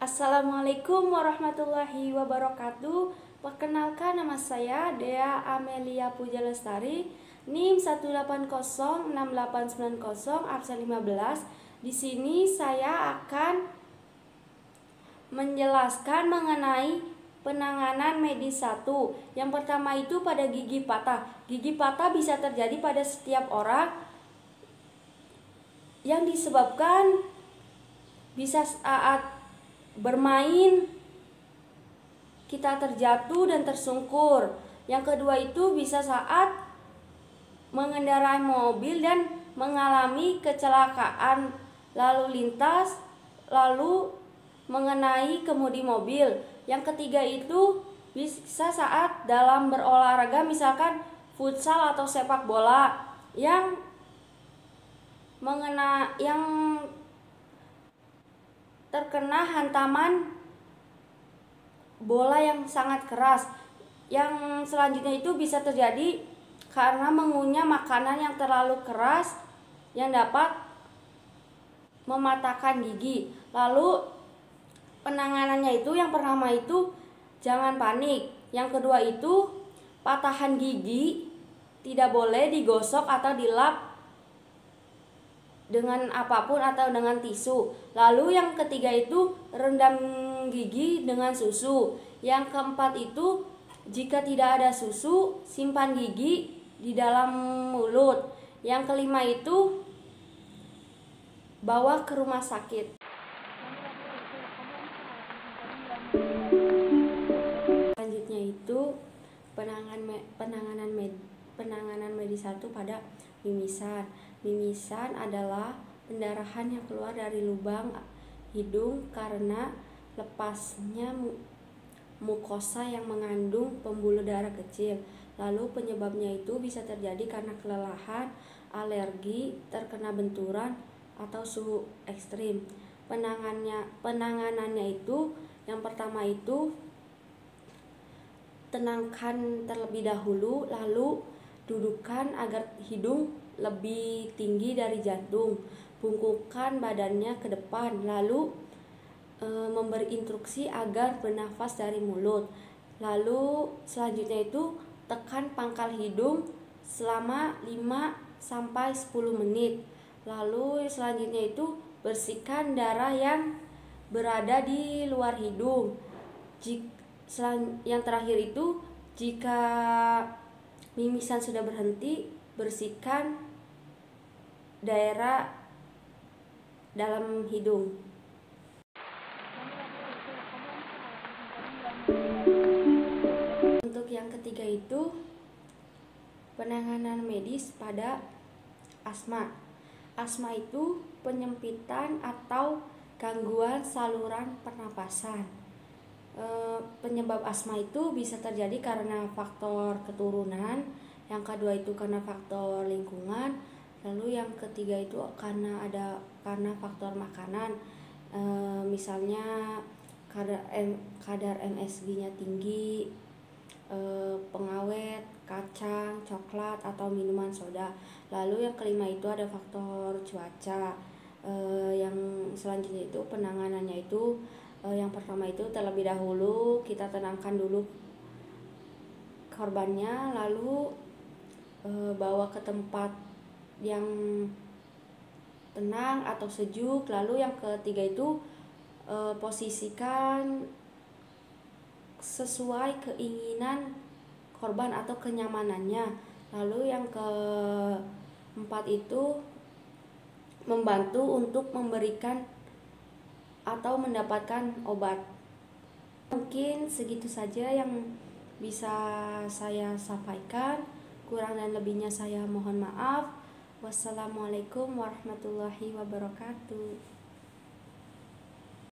Assalamualaikum warahmatullahi wabarakatuh. Perkenalkan, nama saya Dea Amelia Pujalestari, NIM 1806890 absen 15. Di sini saya akan menjelaskan mengenai penanganan medis 1. Yang pertama itu pada gigi patah. Gigi patah bisa terjadi pada setiap orang yang disebabkan bisa saat bermain kita terjatuh dan tersungkur. Yang kedua itu bisa saat mengendarai mobil dan mengalami kecelakaan lalu lintas lalu mengenai kemudi mobil. Yang ketiga itu bisa saat dalam berolahraga, misalkan futsal atau sepak bola yang terkena hantaman bola yang sangat keras. Yang selanjutnya itu bisa terjadi karena mengunyah makanan yang terlalu keras yang dapat mematahkan gigi. Lalu penanganannya itu yang pertama itu jangan panik. Yang kedua itu patahan gigi tidak boleh digosok atau dilap dengan apapun atau dengan tisu. Lalu yang ketiga itu rendam gigi dengan susu. Yang keempat itu jika tidak ada susu, simpan gigi di dalam mulut. Yang kelima itu bawa ke rumah sakit. Selanjutnya itu penanganan medis 1 pada mimisan. Mimisan adalah pendarahan yang keluar dari lubang hidung karena lepasnya mukosa yang mengandung pembuluh darah kecil. Lalu penyebabnya itu bisa terjadi karena kelelahan, alergi, terkena benturan, atau suhu ekstrim. Penanganannya itu yang pertama itu tenangkan terlebih dahulu, lalu dudukkan agar hidung lebih tinggi dari jantung, bungkukkan badannya ke depan, lalu memberi instruksi agar bernafas dari mulut. Lalu selanjutnya itu tekan pangkal hidung selama 5-10 menit. Lalu selanjutnya itu bersihkan darah yang berada di luar hidung. Yang terakhir itu jika mimisan sudah berhenti, bersihkan daerah dalam hidung. Untuk yang ketiga itu penanganan medis pada asma. Asma itu penyempitan atau gangguan saluran pernapasan. Penyebab asma itu bisa terjadi karena faktor keturunan, yang kedua itu karena faktor lingkungan, lalu yang ketiga itu karena faktor makanan, misalnya kadar MSG-nya tinggi, pengawet, kacang, coklat, atau minuman soda. Lalu yang kelima itu ada faktor cuaca. Yang selanjutnya itu penanganannya itu yang pertama itu terlebih dahulu kita tenangkan dulu korbannya, lalu bawa ke tempat yang tenang atau sejuk. Lalu yang ketiga itu posisikan sesuai keinginan korban atau kenyamanannya. Lalu yang keempat itu membantu untuk memberikan atau mendapatkan obat. Mungkin segitu saja yang bisa saya sampaikan. Kurang dan lebihnya saya mohon maaf. Wassalamualaikum warahmatullahi wabarakatuh.